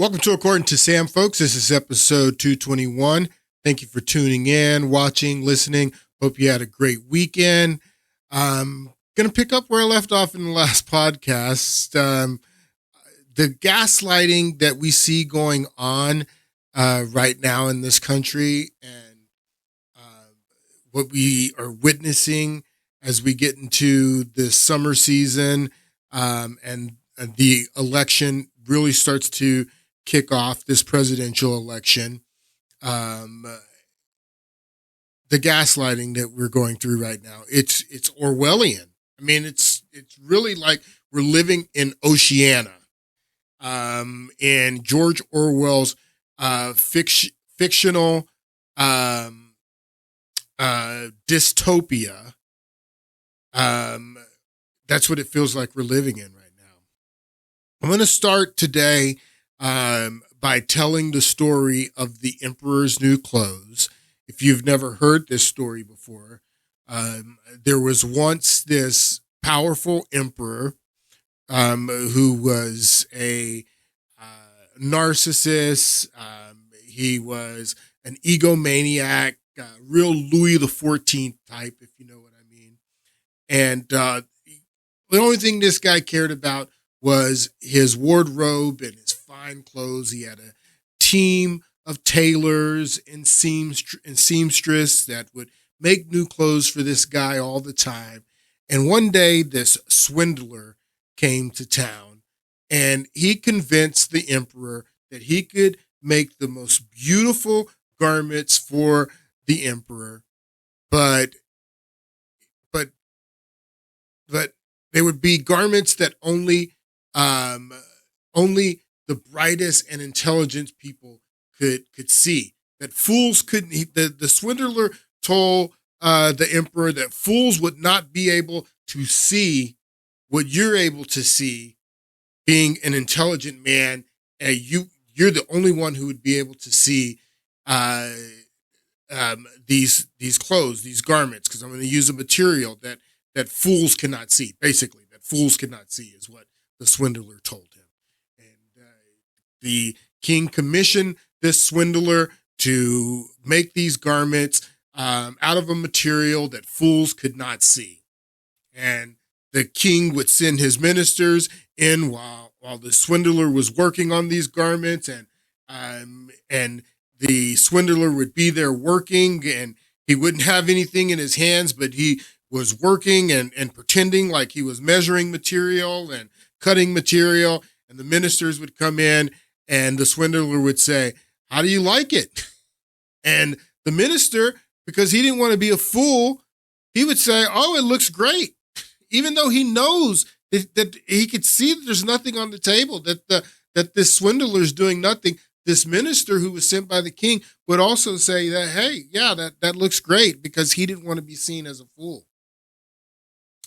Welcome to According to Sam, folks. This is episode 221. Thank you for tuning in, watching, listening. Hope you had a great weekend. I'm going to pick up where I left off in the last podcast. The gaslighting that we see going on right now in this country and what we are witnessing as we get into the summer season and the election really starts to kick off, this presidential election. The gaslighting that we're going through right now, it's Orwellian. I mean, it's really like we're living in Oceania, in George Orwell's fictional dystopia. That's what it feels like we're living in right now. I'm going to start today by telling the story of the Emperor's New Clothes. If you've never heard this story before, there was once this powerful emperor who was a narcissist. He was an egomaniac, real Louis XIV type, if you know what I mean. And the only thing this guy cared about was his wardrobe and his fine clothes. He had a team of tailors and seamstress that would make new clothes for this guy all the time. And one day, this swindler came to town, and he convinced the emperor that he could make the most beautiful garments for the emperor, but they would be garments that only the brightest and intelligent people could see. That fools couldn't. The swindler told the emperor that fools would not be able to see what you're able to see, being an intelligent man, and you're the only one who would be able to see these clothes, these garments, because I'm going to use a material that fools cannot see. Basically, that fools cannot see is what the swindler told him. And the king commissioned this swindler to make these garments out of a material that fools could not see. And the king would send his ministers in while the swindler was working on these garments, and the swindler would be there working, and he wouldn't have anything in his hands, but he was working and pretending like he was measuring material and cutting material. And the ministers would come in, and the swindler would say, "How do you like it?" And the minister, because he didn't want to be a fool, he would say, "Oh, it looks great." Even though he knows that he could see that there's nothing on the table, that this swindler is doing nothing. This minister who was sent by the king would also say that, "Hey, yeah, that looks great," because he didn't want to be seen as a fool.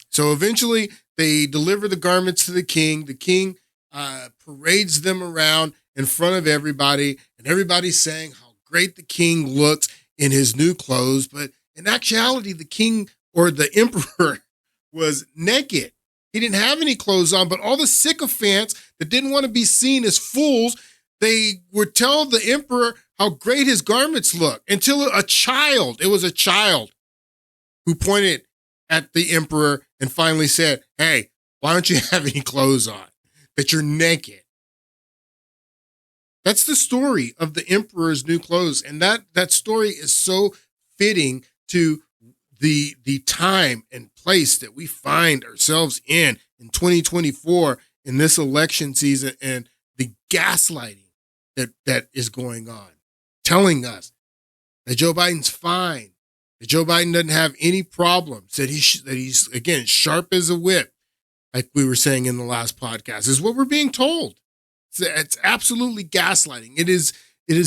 So eventually they deliver the garments to the king. The king parades them around in front of everybody, and everybody's saying how great the king looks in his new clothes. But in actuality, the king, or the emperor, was naked. He didn't have any clothes on, but all the sycophants that didn't want to be seen as fools, they would tell the emperor how great his garments look, until it was a child who pointed at the emperor and finally said, "Hey, why don't you have any clothes on? That you're naked." That's the story of the Emperor's New Clothes. And that story is so fitting to the time and place that we find ourselves in 2024, in this election season, and the gaslighting that is going on, telling us that Joe Biden's fine, that Joe Biden doesn't have any problems, that he's again sharp as a whip, like we were saying in the last podcast, is what we're being told. It's absolutely gaslighting. It is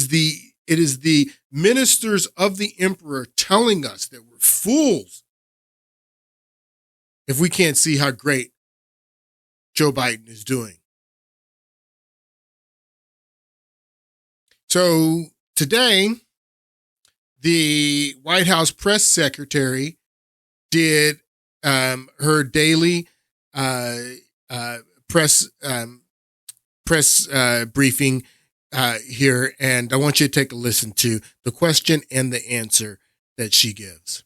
the ministers of the emperor telling us that we're fools if we can't see how great Joe Biden is doing. So today, the White House press secretary did her daily press briefing here, and I want you to take a listen to the question and the answer that she gives.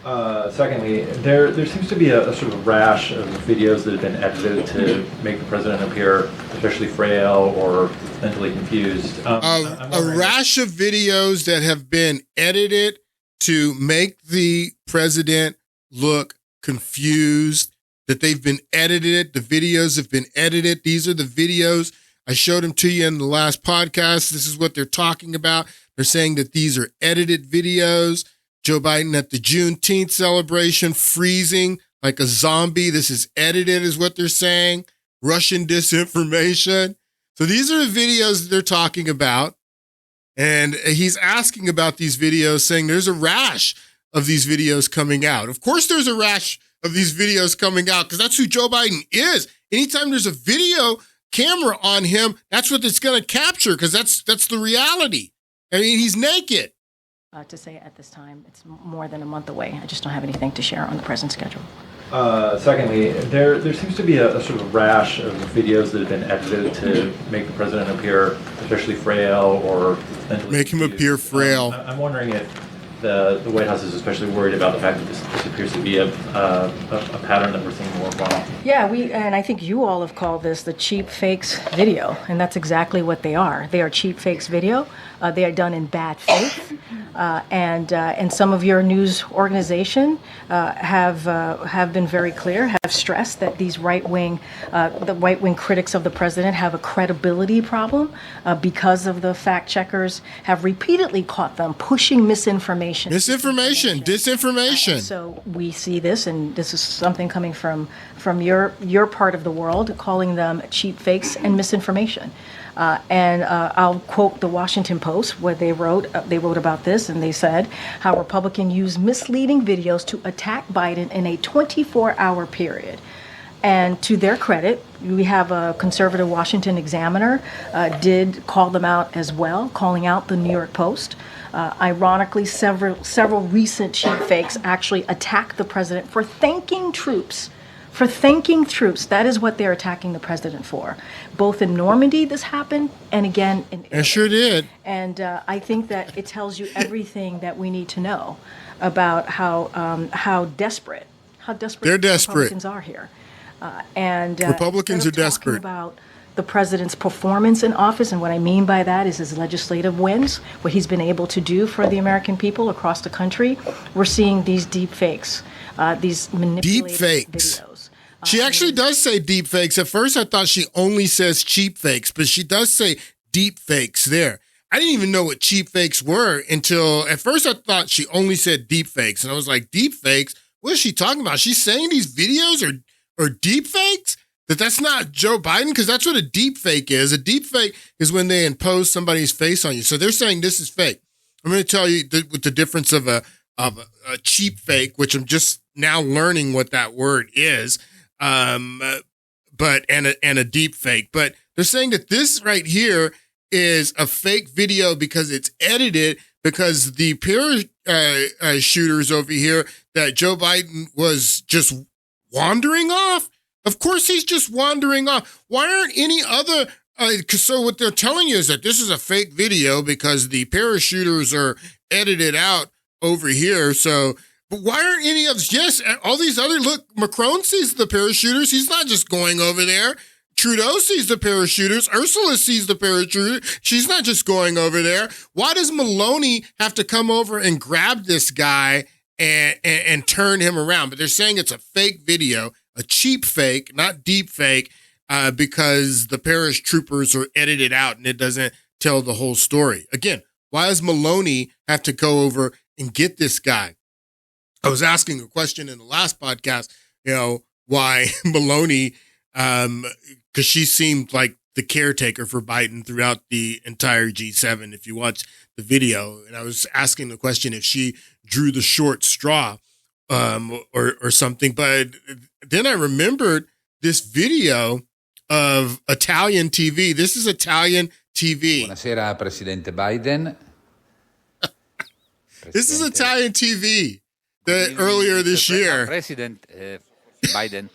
Secondly, there seems to be a sort of rash of videos that have been edited to make the president appear especially frail or mentally confused. A rash of videos that have been edited to make the president look confused, that they've been edited. The videos have been edited. These are the videos. I showed them to you in the last podcast. This is what they're talking about. They're saying that these are edited videos. Joe Biden at the Juneteenth celebration, freezing like a zombie. This is edited, is what they're saying. Russian disinformation. So these are the videos that they're talking about. And he's asking about these videos, saying there's a rash of these videos coming out. Of course, there's a rash of these videos coming out because that's who Joe Biden is. Anytime there's a video camera on him, that's what it's going to capture because that's the reality. I mean, he's naked. To say at this time, it's more than a month away. I just don't have anything to share on the present schedule. Secondly, there seems to be a sort of rash of videos that have been edited to make the president appear especially frail or mentally make him appear frail. I'm wondering if the White House is especially worried about the fact that this appears to be a pattern that we're seeing more often. Yeah, and I think you all have called this the cheap fakes video, and that's exactly what they are. They are cheap fakes video. They are done in bad faith, and some of your news organization have been very clear, have stressed that these the right wing critics of the president have a credibility problem because of the fact checkers have repeatedly caught them pushing misinformation, disinformation. So we see this, and this is something coming from your part of the world, calling them cheap fakes and misinformation. And I'll quote the Washington Post, where they wrote about this, and they said how Republicans use misleading videos to attack Biden in a 24-hour period. And to their credit, we have a conservative Washington Examiner did call them out as well, calling out the New York Post. Ironically, several recent cheap fakes actually attacked the president for thanking troops. That is what they're attacking the president for. Both in Normandy, this happened, and again in Italy. It sure did. And I think that it tells you everything that we need to know about how desperate Republicans are here. Republicans are desperate about the president's performance in office, and what I mean by that is his legislative wins, what he's been able to do for the American people across the country. We're seeing these deep fakes, these manipulated videos. She actually does say deep fakes. At first, I thought she only says cheap fakes, but she does say deep fakes there. I didn't even know what cheap fakes were until at first I thought she only said deep fakes. And I was like, deep fakes? What is she talking about? She's saying these videos are deep fakes? That's not Joe Biden? Because that's what a deep fake is. A deep fake is when they impose somebody's face on you. So they're saying this is fake. I'm going to tell you what the difference of a cheap fake, which I'm just now learning what that word is. But a deep fake. But they're saying that this right here is a fake video because it's edited because the parachuters over here that Joe Biden was just wandering off. Of course, he's just wandering off. Why aren't any other? So what they're telling you is that this is a fake video because the parachuters are edited out over here. So. But why aren't any of us? Yes, all these other, look, Macron sees the parachuters. He's not just going over there. Trudeau sees the parachuters. Ursula sees the parachuters. She's not just going over there. Why does Maloney have to come over and grab this guy and turn him around? But they're saying it's a fake video, a cheap fake, not deep fake, because the paratroopers are edited out and it doesn't tell the whole story. Again, why does Maloney have to go over and get this guy? I was asking a question in the last podcast, why Maloney, because she seemed like the caretaker for Biden throughout the entire G7, if you watch the video. And I was asking the question if she drew the short straw or something. But then I remembered this video of Italian TV. This is Italian TV. Buonasera, Presidente Biden. This is Italian TV. Earlier this year. President Biden.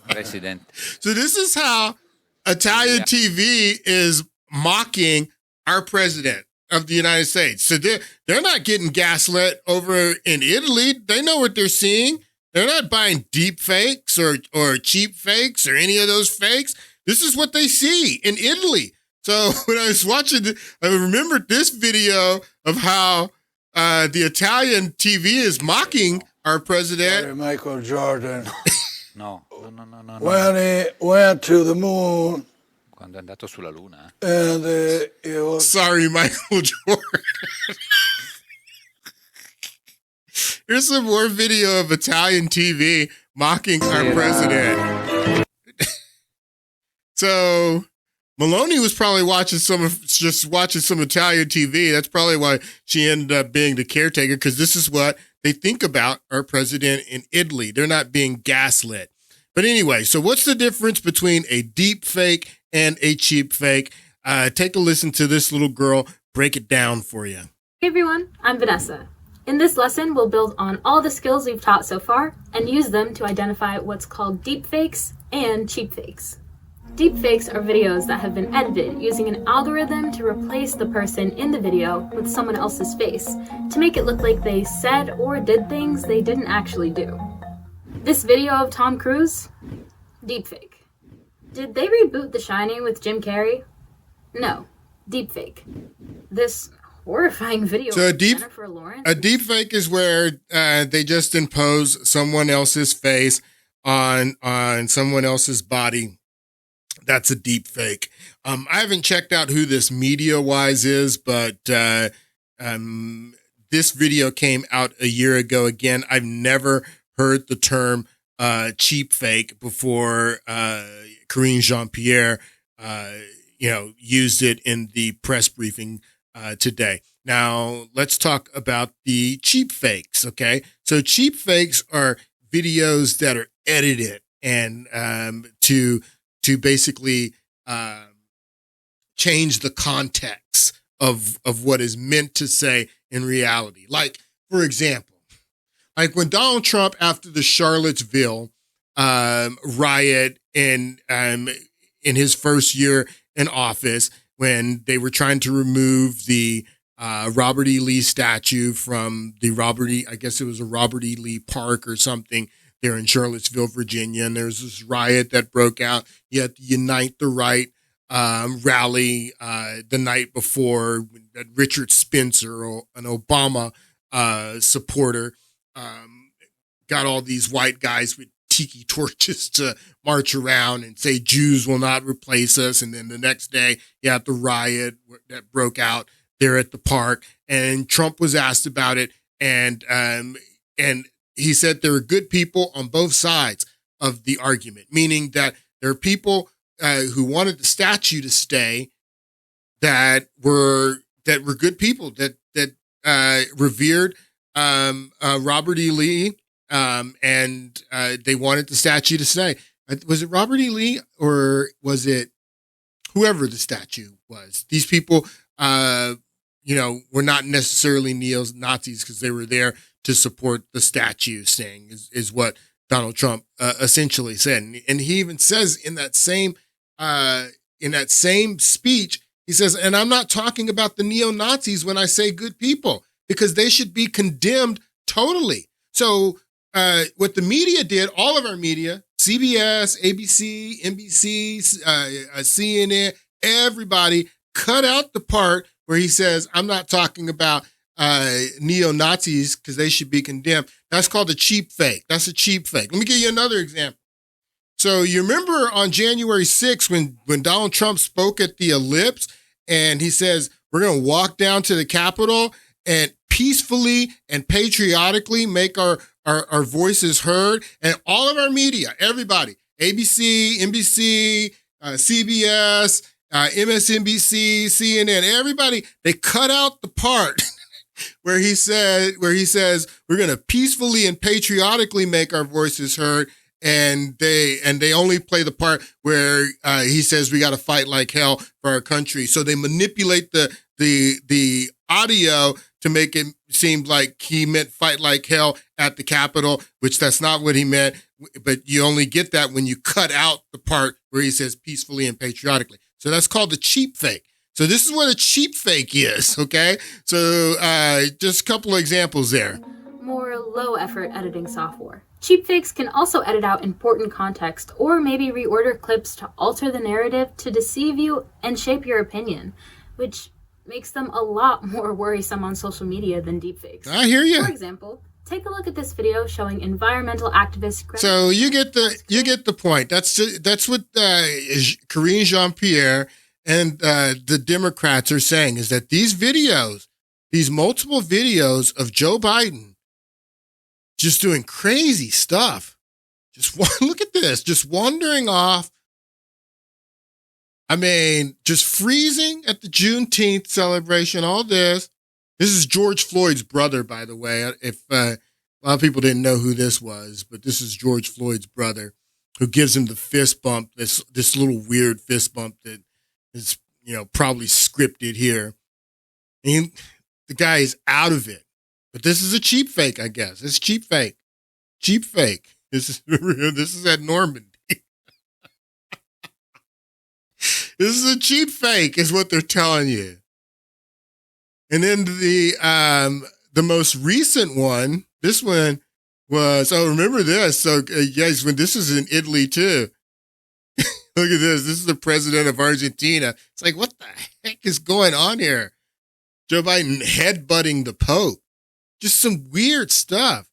President. So this is how Italian TV is mocking our president of the United States. So they're not getting gaslit over in Italy. They know what they're seeing. They're not buying deep fakes or cheap fakes or any of those fakes. This is what they see in Italy. So when I was watching, I remembered this video of how the Italian TV is mocking our president. Michael Jordan. No, no, no, no, no. When he went to the moon. Quando è andato sulla luna. And it was... Sorry, Michael Jordan. Here's some more video of Italian TV mocking our president. So Meloni was probably watching some Italian TV. That's probably why she ended up being the caretaker, because this is what they think about our president in Italy. They're not being gaslit. But anyway, so what's the difference between a deep fake and a cheap fake? Take a listen to this little girl break it down for you. Hey everyone, I'm Vanessa. In this lesson, we'll build on all the skills we've taught so far and use them to identify what's called deep fakes and cheap fakes. Deep fakes are videos that have been edited using an algorithm to replace the person in the video with someone else's face to make it look like they said or did things they didn't actually do. This video of Tom Cruise? Deep fake. Did they reboot The Shining with Jim Carrey? No. Deep fake. This horrifying video. So a deep fake is where they just impose someone else's face on someone else's body. That's a deep fake. I haven't checked out who this media-wise is, but this video came out a year ago. Again, I've never heard the term cheap fake before. Karine Jean-Pierre, used it in the press briefing today. Now, let's talk about the cheap fakes, okay? So cheap fakes are videos that are edited and to basically change the context of what is meant to say in reality. Like, for example, like when Donald Trump, after the Charlottesville riot in his first year in office, when they were trying to remove the Robert E. Lee statue from the Robert E. Lee Park or something there in Charlottesville, Virginia. And there's this riot that broke out. You had to Unite the Right rally the night before that Richard Spencer, an Obama supporter, got all these white guys with tiki torches to march around and say Jews will not replace us. And then the next day you had the riot that broke out there at the park, and Trump was asked about it. And he said there are good people on both sides of the argument, meaning that there are people who wanted the statue to stay that were good people that revered Robert E. Lee. And they wanted the statue to stay. Was it Robert E. Lee or was it whoever the statue was? These people, were not necessarily neo-Nazis because they were there to support the statue staying is what Donald Trump essentially said. And he even says in that same speech, he says, and I'm not talking about the neo-Nazis when I say good people, because they should be condemned totally. So what the media did, all of our media, CBS, ABC, NBC, CNN, everybody cut out the part where he says, I'm not talking about neo-Nazis because they should be condemned. That's called a cheap fake. That's a cheap fake. Let me give you another example. So you remember on January 6th when Donald Trump spoke at the Ellipse and he says, we're going to walk down to the Capitol and peacefully and patriotically make our voices heard. And all of our media, everybody, ABC, NBC, CBS, MSNBC, CNN, everybody, they cut out the part where he says, we're going to peacefully and patriotically make our voices heard. And they only play the part where he says we got to fight like hell for our country. So they manipulate the audio to make it seem like he meant fight like hell at the Capitol, which that's not what he meant. But you only get that when you cut out the part where he says peacefully and patriotically. So that's called the cheap fake. So this is what a cheap fake is, okay? So just a couple of examples there. More low-effort editing software. Cheap fakes can also edit out important context or maybe reorder clips to alter the narrative to deceive you and shape your opinion, which makes them a lot more worrisome on social media than deepfakes. I hear you. For example, take a look at this video showing environmental activists. So you get the point. That's what Karine Jean-Pierre and the Democrats are saying, is that these videos, these multiple videos of Joe Biden just doing crazy stuff. Just look at this, just wandering off. I mean, just freezing at the Juneteenth celebration, all this. This is George Floyd's brother, by the way. If a lot of people didn't know who this was, but this is George Floyd's brother who gives him the fist bump, this little weird fist bump that is, probably scripted here. And the guy is out of it. But this is a cheap fake, I guess. It's cheap fake. Cheap fake. This is at Normandy. This is a cheap fake, is what they're telling you. And then the most recent one, this one was, remember this. So guys, when this is in Italy too. Look at this. This is the president of Argentina. It's like, what the heck is going on here? Joe Biden headbutting the Pope. Just some weird stuff.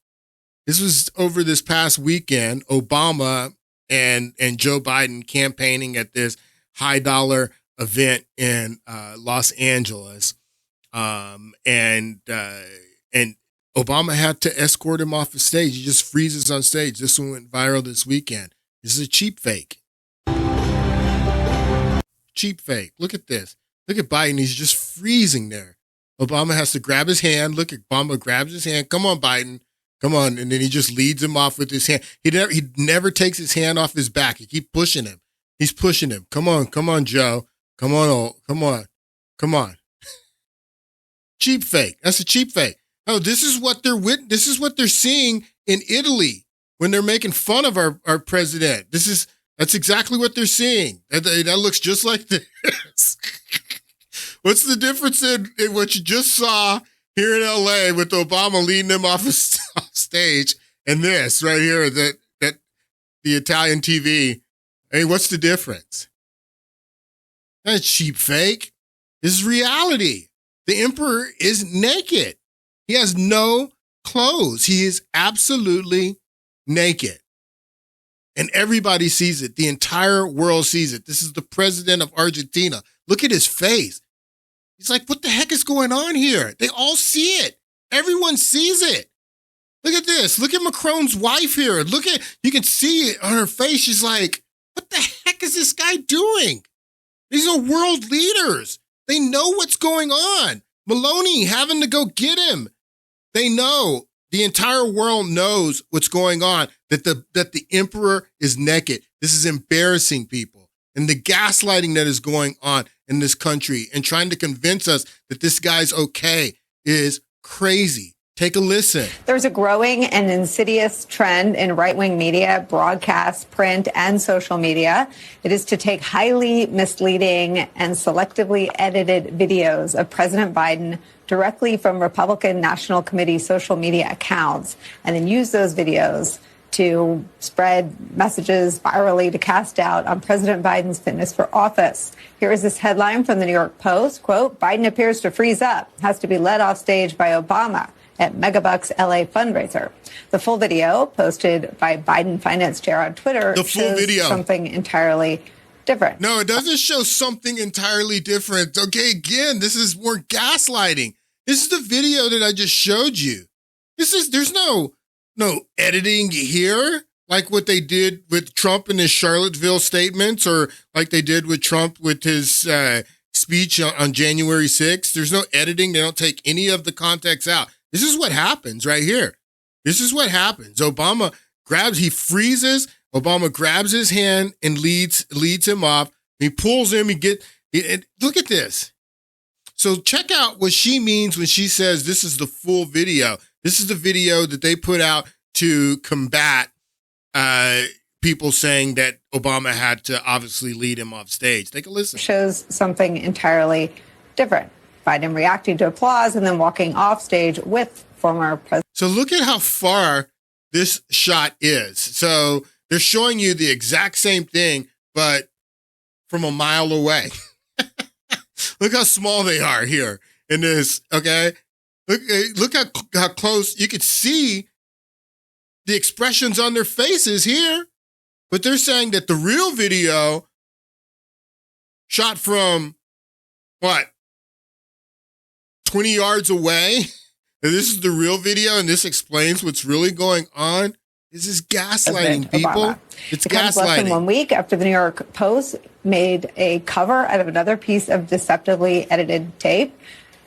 This was over this past weekend. Obama and Joe Biden campaigning at this high dollar event in Los Angeles. And Obama had to escort him off the stage. He just freezes on stage. This one went viral this weekend. This is a cheap fake. Cheap fake. Look at this. Look at Biden. He's just freezing there. Obama has to grab his hand. Look at Obama grabs his hand. Come on, Biden. Come on. And then he just leads him off with his hand. He never takes his hand off his back. He keeps pushing him. He's pushing him. Come on, Joe. Come on. Cheap fake. That's a cheap fake. Oh, this is what they're seeing in Italy when they're making fun of our president. That's exactly what they're seeing. That looks just like this. What's the difference in what you just saw here in LA with Obama leading him off stage and this right here, that the Italian TV? Hey, what's the difference? That's cheap fake. This is reality. The emperor is naked. He has no clothes. He is absolutely naked. And everybody sees it. The entire world sees it. This is the president of Argentina. Look at his face. He's like, what the heck is going on here? They all see it. Everyone sees it. Look at this. Look at Macron's wife here. You can see it on her face. She's like, what the heck is this guy doing? These are world leaders. They know what's going on. Maloney having to go get him. They know. The entire world knows what's going on, that the emperor is naked. This is embarrassing, people. And the gaslighting that is going on in this country and trying to convince us that this guy's okay is crazy. Take a listen. There's a growing and insidious trend in right-wing media, broadcast, print, and social media. It is to take highly misleading and selectively edited videos of President Biden directly from Republican National Committee social media accounts and then use those videos to spread messages virally to cast doubt on President Biden's fitness for office. Here is this headline from the New York Post, quote, Biden appears to freeze up, has to be led off stage by Obama at Megabucks LA fundraiser. The full video posted by Biden finance chair on Twitter shows something entirely different. No, it doesn't show something entirely different. Okay, again, this is more gaslighting. This is the video that I just showed you. There's no editing here, like what they did with Trump in his Charlottesville statements, or like they did with Trump with his speech on January 6th. There's no editing. They don't take any of the context out. This is what happens right here. This is what happens. Obama freezes. Obama grabs his hand and leads him off. He pulls him. Look at this. So check out what she means when she says this is the full video. This is the video that they put out to combat people saying that Obama had to obviously lead him off stage. Take a listen. Shows something entirely different. Biden reacting to applause and then walking off stage with former President. So look at how far this shot is. So they're showing you the exact same thing, but from a mile away. Look how small they are here in this, okay? Look how close. You could see the expressions on their faces here, but they're saying that the real video shot from, what, 20 yards away? And this is the real video, and this explains what's really going on. This is gaslighting, people. Obama. It's It comes less than 1 gaslighting. week after the New York Post made a cover out of another piece of deceptively edited tape,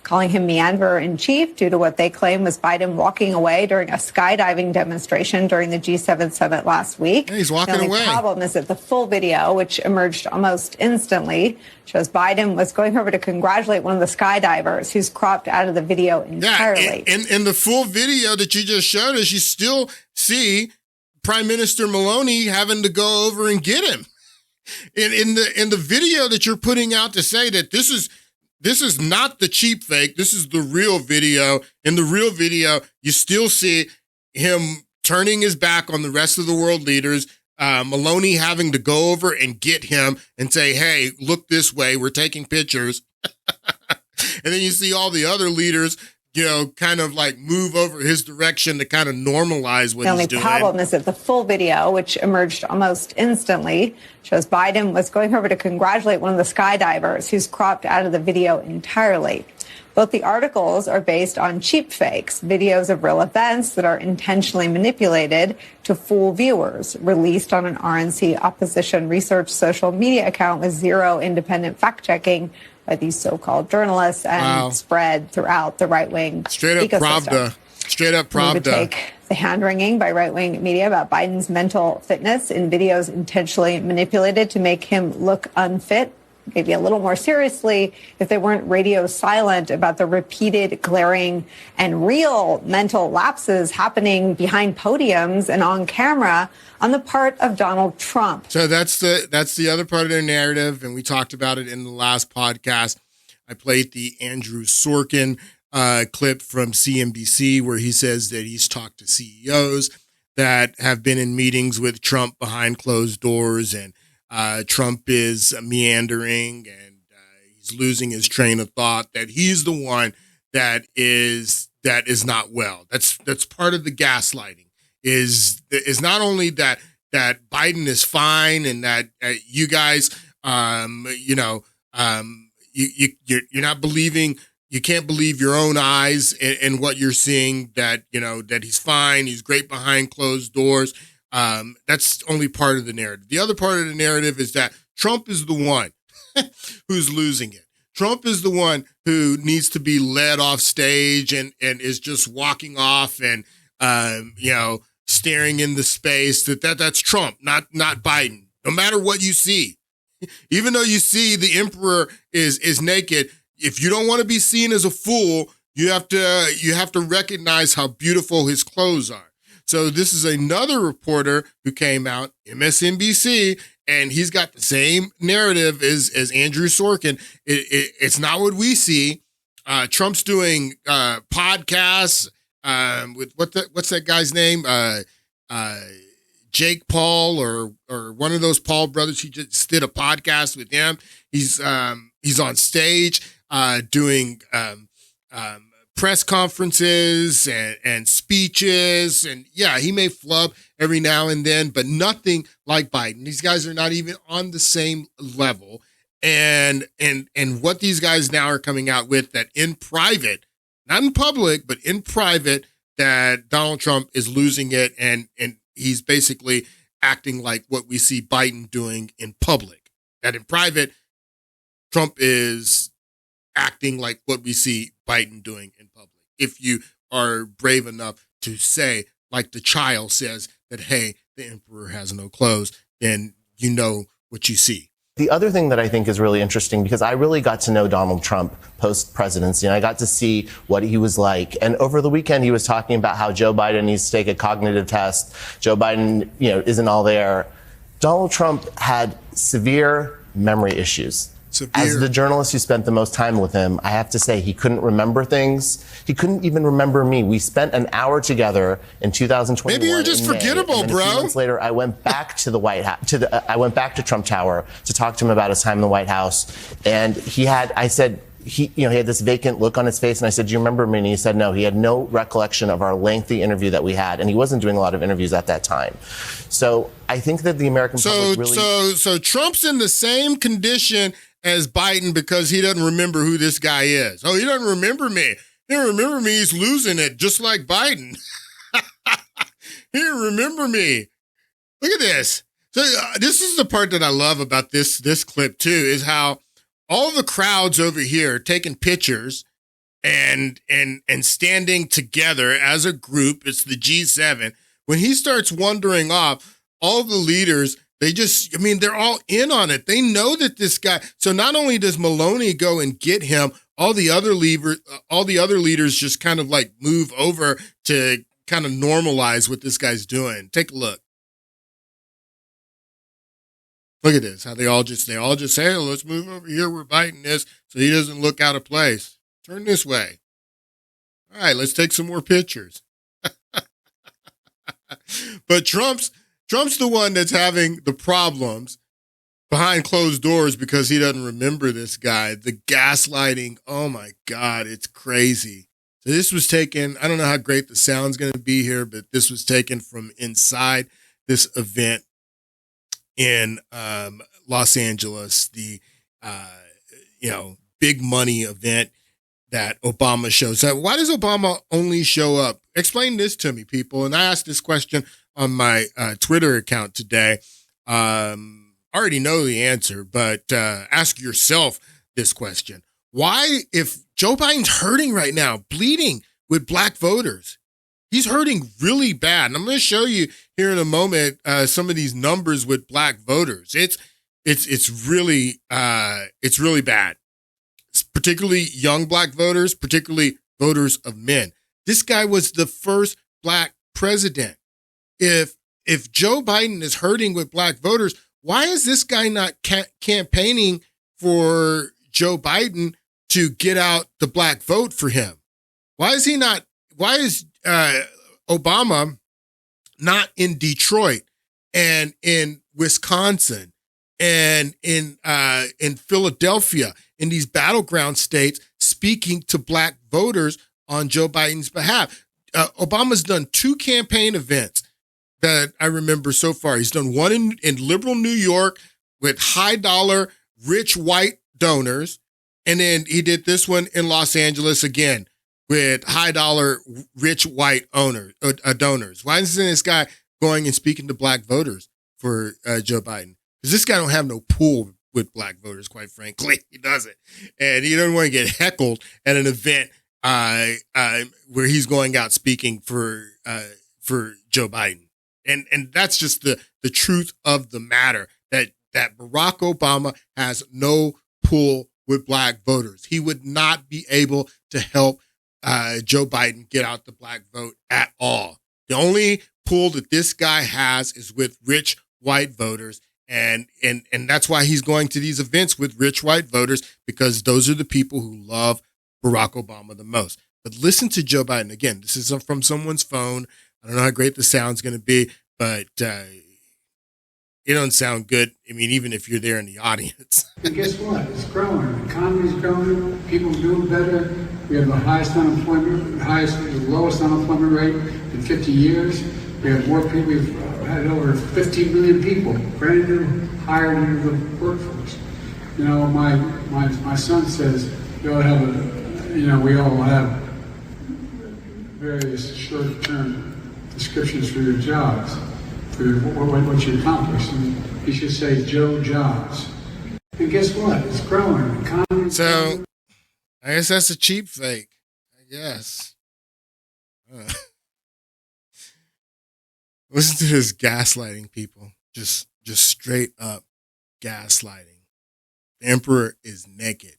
calling him meanderer-in-chief due to what they claim was Biden walking away during a skydiving demonstration during the G7 summit last week. Yeah, he's walking the only away. problem is that the full video, which emerged almost instantly, shows Biden was going over to congratulate one of the skydivers who's cropped out of the video entirely. Yeah, in the full video that you just showed us, you still see Prime Minister Maloney having to go over and get him. In the video that you're putting out to say that this is not the cheap fake, this is the real video. In the real video, you still see him turning his back on the rest of the world leaders, Maloney having to go over and get him and say, hey, look this way, we're taking pictures. And then you see all the other leaders, kind of like move over his direction to kind of normalize what he's doing. The only problem is that the full video, which emerged almost instantly, shows Biden was going over to congratulate one of the skydivers who's cropped out of the video entirely. Both the articles are based on cheap fakes, videos of real events that are intentionally manipulated to fool viewers, released on an RNC opposition research social media account with zero independent fact-checking by these so-called journalists and spread throughout the right-wing Straight up ecosystem. Straight up We would Pravda. take the hand-wringing by right-wing media about Biden's mental fitness in videos intentionally manipulated to make him look unfit, maybe a little more seriously if they weren't radio silent about the repeated, glaring, and real mental lapses happening behind podiums and on camera on the part of Donald Trump. So that's the other part of their narrative, and we talked about it in the last podcast. I played the Andrew Sorkin clip from CNBC where he says that he's talked to CEOs that have been in meetings with Trump behind closed doors, and Trump is meandering and he's losing his train of thought, that he's the one that is not well. That's part of the gaslighting, is not only that Biden is fine and that you guys, you're not believing, you can't believe your own eyes and what you're seeing, that he's fine, he's great behind closed doors. That's only part of the narrative. The other part of the narrative is that Trump is the one who's losing it. Trump is the one who needs to be led off stage and is just walking off and, staring into space. That's Trump, not Biden. No matter what you see, even though you see the emperor is naked, if you don't want to be seen as a fool, you have to recognize how beautiful his clothes are. So this is another reporter who came out, MSNBC, and he's got the same narrative as Andrew Sorkin. It's not what we see. Trump's doing podcasts with what's that guy's name? Jake Paul or one of those Paul brothers. He just did a podcast with him. He's on stage doing press conferences and speeches, and he may flub every now and then, but nothing like Biden. These guys are not even on the same level. And what these guys now are coming out with, that in private, not in public, but in private, that Donald Trump is losing it, and he's basically acting like what we see Biden doing in public. That in private, Trump is acting like what we see Biden doing in public. If you are brave enough to say, like the child says, that, hey, the emperor has no clothes, then you know what you see. The other thing that I think is really interesting, because I really got to know Donald Trump post-presidency, and I got to see what he was like. And over the weekend, he was talking about how Joe Biden needs to take a cognitive test. Joe Biden, isn't all there. Donald Trump had severe memory issues. As the journalist who spent the most time with him, I have to say he couldn't remember things. He couldn't even remember me. We spent an hour together in 2021. Maybe you're just forgettable, bro. A few months later, I went back to the White House. I went back to Trump Tower to talk to him about his time in the White House. And he had this vacant look on his face, and I said, "Do you remember me?" And he said, "No." He had no recollection of our lengthy interview that we had, and he wasn't doing a lot of interviews at that time. So I think that the American public really. So Trump's in the same condition as Biden because he doesn't remember who this guy is. Oh, he doesn't remember me. He doesn't remember me. He's losing it, just like Biden. He didn't remember me. Look at this. So this is the part that I love about this clip too, is how all the crowds over here taking pictures and standing together as a group. It's the G7. When he starts wandering off, all the leaders, they're all in on it. They know that this guy. So not only does Maloney go and get him, all the other leaders just kind of like move over to kind of normalize what this guy's doing. Take a look. Look at this. How they all just say, "Oh, let's move over here where Biden is so he doesn't look out of place. Turn this way. All right, let's take some more pictures." But Trump's the one that's having the problems behind closed doors because he doesn't remember this guy. The gaslighting, oh my God, it's crazy. So this was taken, I don't know how great the sound's going to be here, but this was taken from inside this event in Los Angeles, the big money event that Obama shows up. Why does Obama only show up? Explain this to me, people. And I asked this question on my Twitter account today. I already know the answer, but ask yourself this question. Why, if Joe Biden's hurting right now, bleeding with black voters, he's hurting really bad. And I'm going to show you here in a moment some of these numbers with black voters. It's really bad. It's particularly young black voters, particularly voters of men. This guy was the first black president. If Joe Biden is hurting with black voters, why is this guy not campaigning for Joe Biden to get out the black vote for him? Why is Obama not in Detroit and in Wisconsin and in Philadelphia, in these battleground states, speaking to black voters on Joe Biden's behalf? Obama's done 2 campaign events that I remember so far. He's done one in liberal New York with high dollar, rich white donors. And then he did this one in Los Angeles again with high dollar, rich white donors. Why isn't this guy going and speaking to black voters for Joe Biden? Because this guy don't have no pull with black voters, quite frankly. He doesn't. And he doesn't want to get heckled at an event where he's going out speaking for Joe Biden. And that's just the truth of the matter, that Barack Obama has no pull with black voters. He would not be able to help Joe Biden get out the black vote at all. The only pull that this guy has is with rich white voters. And that's why he's going to these events with rich white voters, because those are the people who love Barack Obama the most. But listen to Joe Biden. Again, this is from someone's phone. I don't know how great the sound's going to be, but it doesn't sound good. I mean, even if you're there in the audience. And guess what? It's growing. The economy's growing. People doing better. We have the lowest unemployment rate in 50 years. We have more people. We've had over 15 million people brand new hired into the workforce. You know, my son says we all have various short-term descriptions for your jobs, for what you accomplished. And he should say Joe Jobs. And guess what? It's growing. So I guess that's a cheap fake. I guess. Listen to this gaslighting, people. Just straight up gaslighting. The emperor is naked.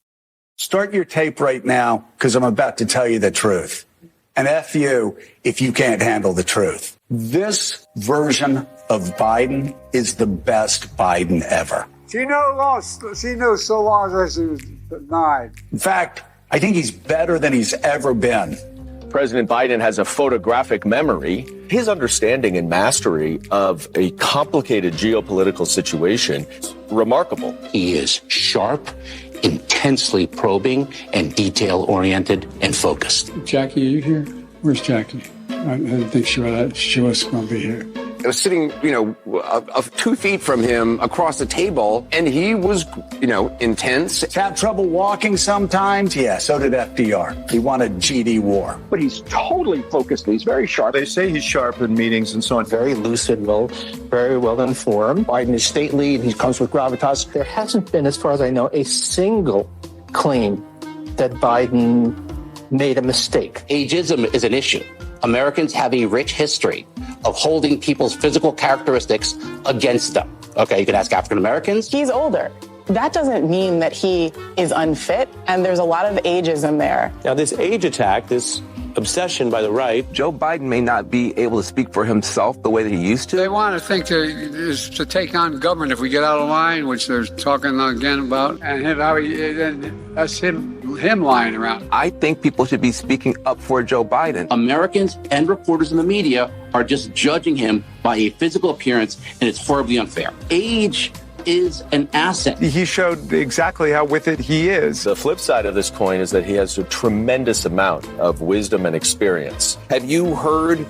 Start your tape right now, because I'm about to tell you the truth. And F you if you can't handle the truth. This version of Biden is the best Biden ever. She knows so long as she was 9. In fact, I think he's better than he's ever been. President Biden has a photographic memory. His understanding and mastery of a complicated geopolitical situation is remarkable. He is sharp, intensely probing, and detail-oriented and focused. Jackie, are you here? Where's Jackie? I didn't think she was going to be here. I was sitting, 2 feet from him across the table, and he was, intense. Have trouble walking sometimes? Yeah, so did FDR. He wanted GD war. But he's totally focused. He's very sharp. They say he's sharp in meetings and so on. Very lucid, very well informed. Biden is stately, and he comes with gravitas. There hasn't been, as far as I know, a single claim that Biden made a mistake. Ageism is an issue. Americans have a rich history of holding people's physical characteristics against them. Okay, you can ask African Americans. He's older. That doesn't mean that he is unfit, and there's a lot of ageism there. Now, this age attack, this obsession by the right, Joe Biden may not be able to speak for himself the way that he used to. They want to think to take on government if we get out of line, which they're talking again about, and that's him lying around. I think people should be speaking up for Joe Biden. Americans and reporters in the media are just judging him by a physical appearance, and it's horribly unfair. Age is an asset. He showed exactly how with it he is. The flip side of this coin is that he has a tremendous amount of wisdom and experience. Have you heard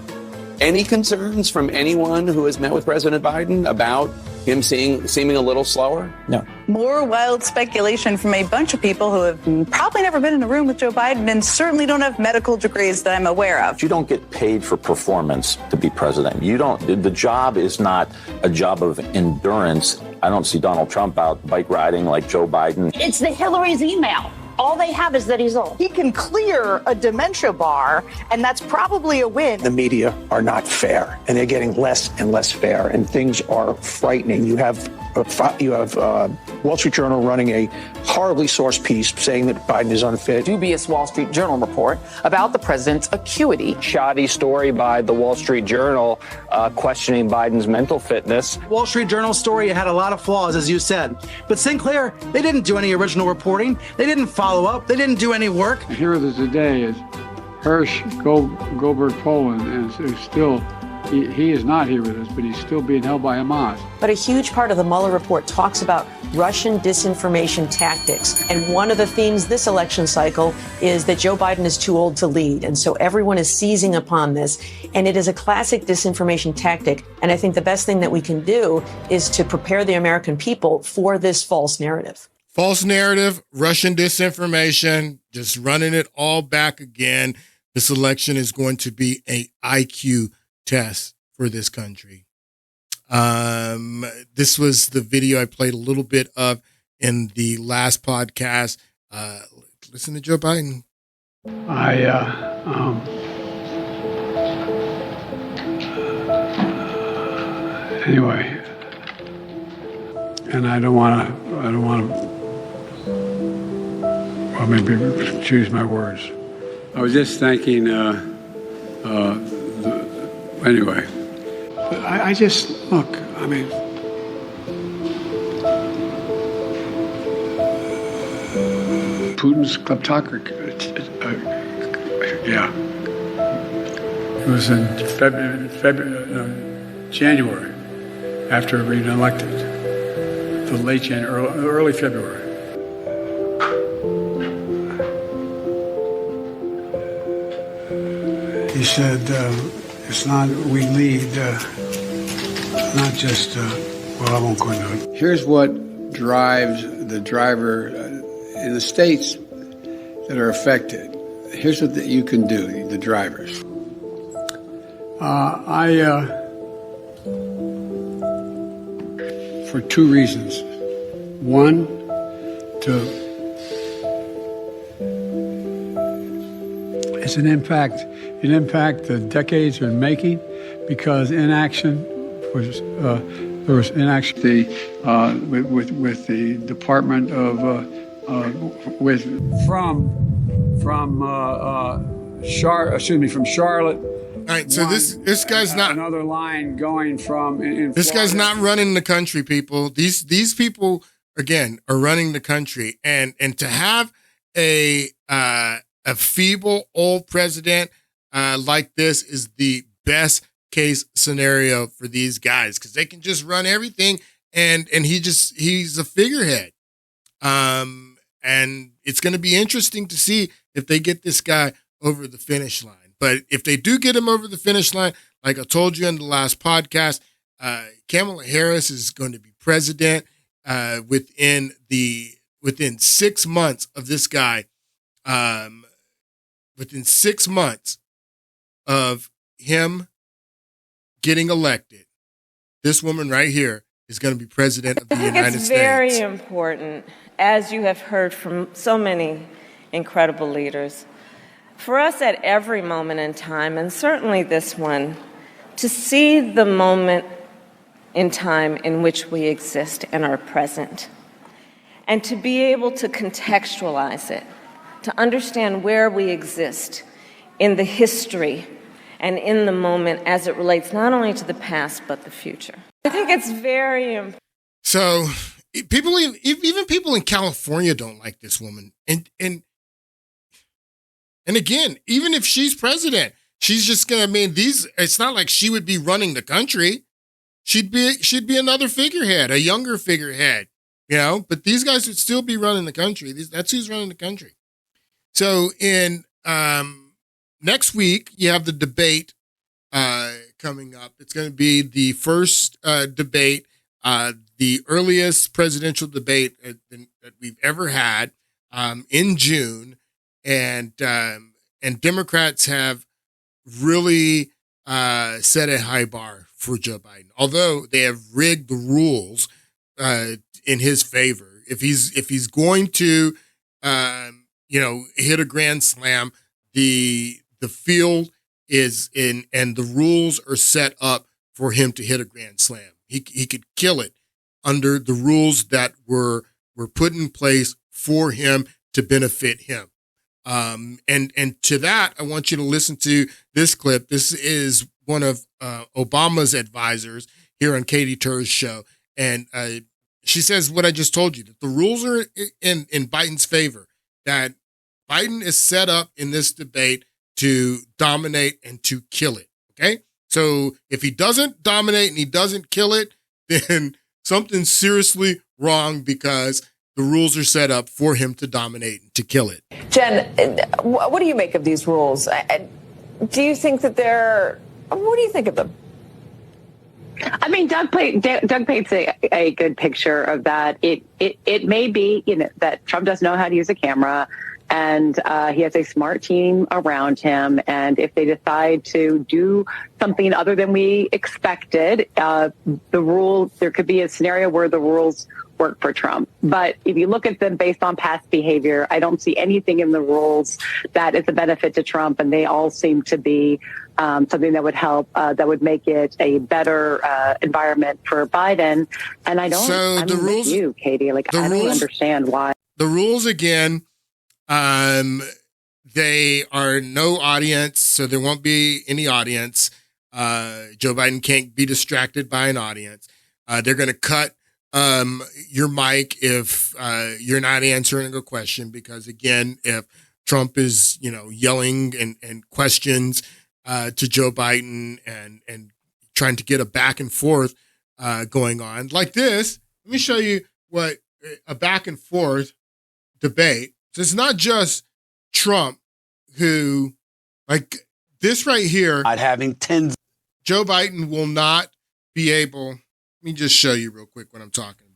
any concerns from anyone who has met with President Biden about him seeming a little slower? No. More wild speculation from a bunch of people who have probably never been in a room with Joe Biden and certainly don't have medical degrees that I'm aware of. You don't get paid for performance to be president. The job is not a job of endurance. I don't see Donald Trump out bike riding like Joe Biden. It's the Hillary's email. All they have is that he's old. He can clear a dementia bar, and that's probably a win. The media are not fair, and they're getting less and less fair, and things are frightening. You have Wall Street Journal running a horribly sourced piece saying that Biden is unfit. Dubious Wall Street Journal report about the president's acuity. Shoddy story by the Wall Street Journal questioning Biden's mental fitness. Wall Street Journal story had a lot of flaws, as you said. But Sinclair, they didn't do any original reporting. They didn't follow up. They didn't do any work. The hero of today is Hirsch Goldberg Poland, and still, he is not here with us, but he's still being held by Hamas. But a huge part of the Mueller report talks about Russian disinformation tactics. And one of the themes this election cycle is that Joe Biden is too old to lead. And so everyone is seizing upon this. And it is a classic disinformation tactic. And I think the best thing that we can do is to prepare the American people for this false narrative. False narrative, Russian disinformation, just running it all back again. This election is going to be an IQ test for this country. This was the video I played a little bit of in the last podcast. Listen to Joe Biden. Anyway, and I don't want to, well, maybe choose my words. I was just thinking, anyway, I just, look, I mean, Putin's kleptocracy, yeah. It was in January, after being elected, the late January, early February. He said, it's not, we lead, not just, well, I won't go into it. Here's what drives the driver in the states that are affected. Here's what you can do, the drivers. For two reasons. One, it's an impact that decades are making, because inaction was there was inaction with the Department of from Charlotte. right, so this guy's not another line going from in this Florida. guy's not running the country, people. These people again are running the country, and to have a feeble old president like this is the best case scenario for these guys, because they can just run everything, and he's a figurehead. And it's going to be interesting to see if they get this guy over the finish line. But if they do get him over the finish line, like I told you in the last podcast, Kamala Harris is going to be president within 6 months of this guy. Within 6 months of him getting elected, this woman right here is going to be president of the United States. It's very important, as you have heard from so many incredible leaders, for us at every moment in time, and certainly this one, to see the moment in time in which we exist and are present, and to be able to contextualize it, to understand where we exist in the history and in the moment as it relates not only to the past but the future. I think it's very important. So even people in California don't like this woman. And again, even if she's president, she's just gonna it's not like she would be running the country. She'd be another figurehead, a younger figurehead, but these guys would still be running the country. That's who's running the country. So in next week, you have the debate coming up. It's going to be the first debate, the earliest presidential debate that we've ever had in June, and Democrats have really set a high bar for Joe Biden. Although they have rigged the rules in his favor, if he's going to hit a grand slam, the field is in, and the rules are set up for him to hit a grand slam. He could kill it under the rules that were put in place for him to benefit him. And to that, I want you to listen to this clip. This is one of Obama's advisors here on Katie Tur's show. And she says what I just told you, that the rules are in Biden's favor, that Biden is set up in this debate to dominate and to kill it. Okay. So if he doesn't dominate and he doesn't kill it, then something's seriously wrong, because the rules are set up for him to dominate and to kill it. Jen, what do you make of these rules? Do you think that what do you think of them? I mean, Doug paints a good picture of that. It may be, that Trump doesn't know how to use a camera, and he has a smart team around him. And if they decide to do something other than we expected, there could be a scenario where the rules work for Trump. But if you look at them based on past behavior, I don't see anything in the rules that is a benefit to Trump, and they all seem to be something that would help, that would make it a better environment for Biden. And I don't. So I'm the with rules, you, Katie. I don't understand why. The rules again. They are no audience, so there won't be any audience. Joe Biden can't be distracted by an audience. They're going to cut your mic if you're not answering a question, because again, if Trump is yelling and questions to Joe Biden and trying to get a back and forth going on like this, let me show you what a back and forth debate. So it's not just Trump who, like this right here, not having tens. Joe Biden will not be able. Let me just show you real quick what I'm talking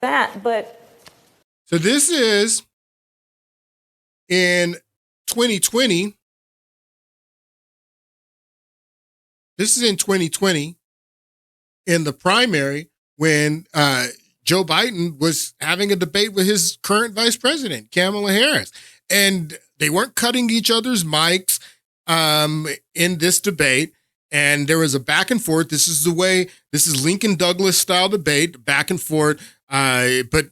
about. So this is in 2020. This is in 2020 in the primary when Joe Biden was having a debate with his current vice president, Kamala Harris. And they weren't cutting each other's mics in this debate. and there was a back and forth. This is Lincoln Douglas style debate, back and forth. But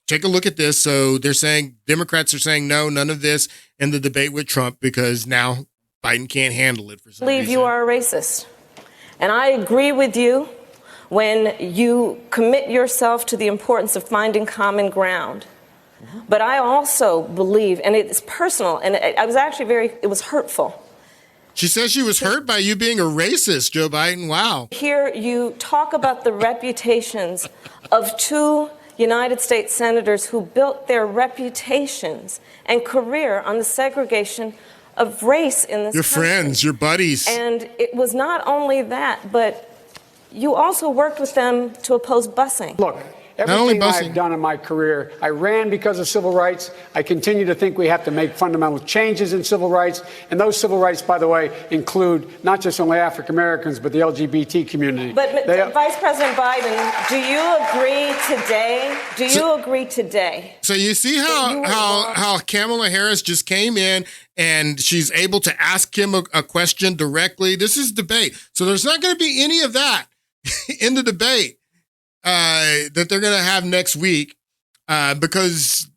take a look at this. So they're saying, Democrats are saying, no, none of this in the debate with Trump because now Biden can't handle it for some believe reason. you are a racist. And I agree with you when you commit yourself to the importance of finding common ground. But I also believe, and it's personal, and I was actually it was hurtful. She says she was hurt by you being a racist, Joe Biden. Wow. Here you talk about the reputations of two United States senators who built their reputations and career on the segregation of race in this Your country. friends, your buddies. And it was not only that, but you also worked with them to oppose busing. Look, everything I've done in my career, I ran because of civil rights. I continue to think we have to make fundamental changes in civil rights. And those civil rights, by the way, include not just only African Americans, but the LGBT community. But Vice President Biden, do you agree today? So you see how Kamala Harris just came in and she's able to ask him a question directly. This is debate. So there's not going to be any of that in the debate that they're going to have next week because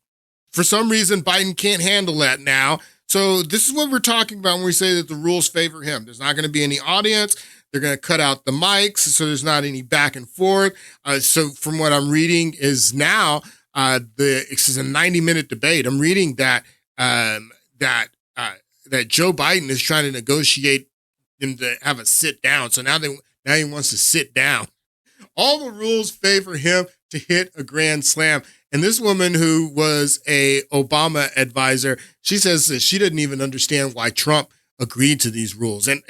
for some reason Biden can't handle that now. So this is what we're talking about when we say that the rules favor him. There's not going to be any audience. They're going to cut out the mics, so there's not any back and forth. So from what I'm reading is now this is a 90-minute debate. I'm reading that that Joe Biden is trying to negotiate them to have a sit down. So now he wants to sit down. All the rules favor him to hit a grand slam. And this woman who was a Obama advisor, she says that she didn't even understand why Trump agreed to these rules. And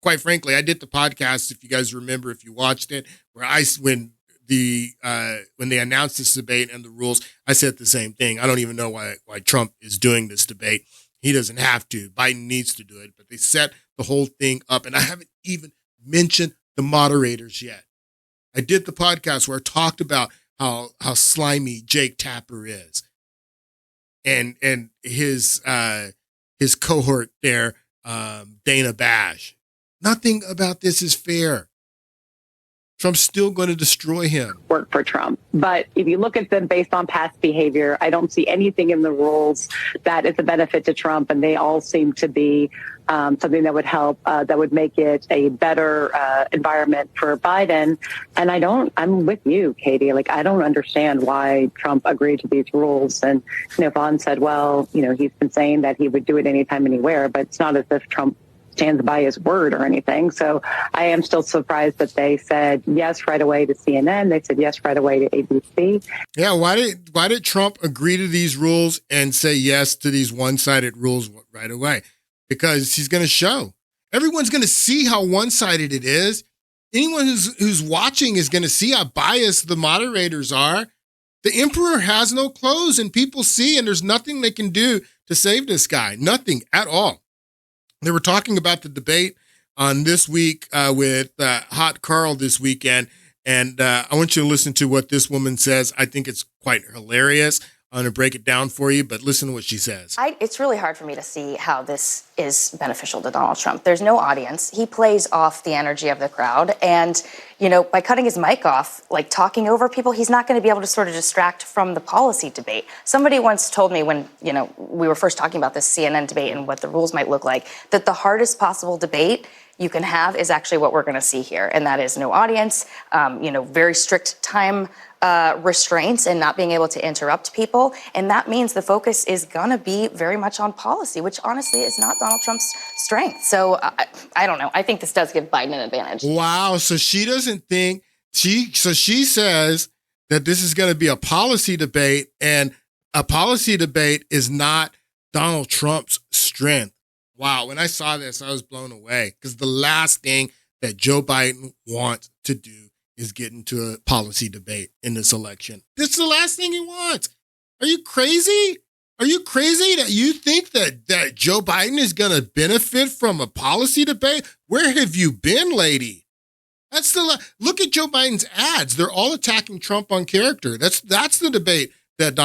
quite frankly, I did the podcast, if you guys remember, if you watched it, where when they announced this debate and the rules, I said the same thing. I don't even know why Trump is doing this debate. He doesn't have to. Biden needs to do it. But they set the whole thing up. And I haven't even mentioned the moderators yet. I did the podcast where I talked about how slimy Jake Tapper is, and his cohort there, Dana Bash. Nothing about this is fair. Trump's still going to destroy him. Work for Trump. But if you look at them based on past behavior, I don't see anything in the rules that is a benefit to Trump. And they all seem to be something that would help, that would make it a better environment for Biden. And I'm with you, Katie. Like, I don't understand why Trump agreed to these rules. And, Vaughn said, well, he's been saying that he would do it anytime, anywhere, but it's not as if Trump stands by his word or anything. So I am still surprised that they said yes right away to CNN. They said yes right away to ABC. Yeah, why did Trump agree to these rules and say yes to these one-sided rules right away? Because he's going to show. Everyone's going to see how one-sided it is. Anyone who's watching is going to see how biased the moderators are. The emperor has no clothes, and people see, and there's nothing they can do to save this guy. Nothing at all. They were talking about the debate on this week with Hot Carl this weekend, and I want you to listen to what this woman says. I think it's quite hilarious. I'm going to break it down for you, but listen to what she says. It's really hard for me to see how this is beneficial to Donald Trump. There's no audience. He plays off the energy of the crowd. And, by cutting his mic off, like talking over people, he's not going to be able to sort of distract from the policy debate. Somebody once told me when, we were first talking about this CNN debate and what the rules might look like, that the hardest possible debate you can have is actually what we're going to see here. And that is no audience, very strict time restraints and not being able to interrupt people. And that means the focus is going to be very much on policy, which honestly is not Donald Trump's strength. So I don't know. I think this does give Biden an advantage. Wow. So she doesn't think she says that this is going to be a policy debate, and a policy debate is not Donald Trump's strength. Wow. When I saw this, I was blown away, because the last thing that Joe Biden wants to do is get into a policy debate in this election. This is the last thing he wants. Are you crazy? Are you crazy that you think that Joe Biden is going to benefit from a policy debate? Where have you been, lady? Look at Joe Biden's ads. They're all attacking Trump on character. That's the debate that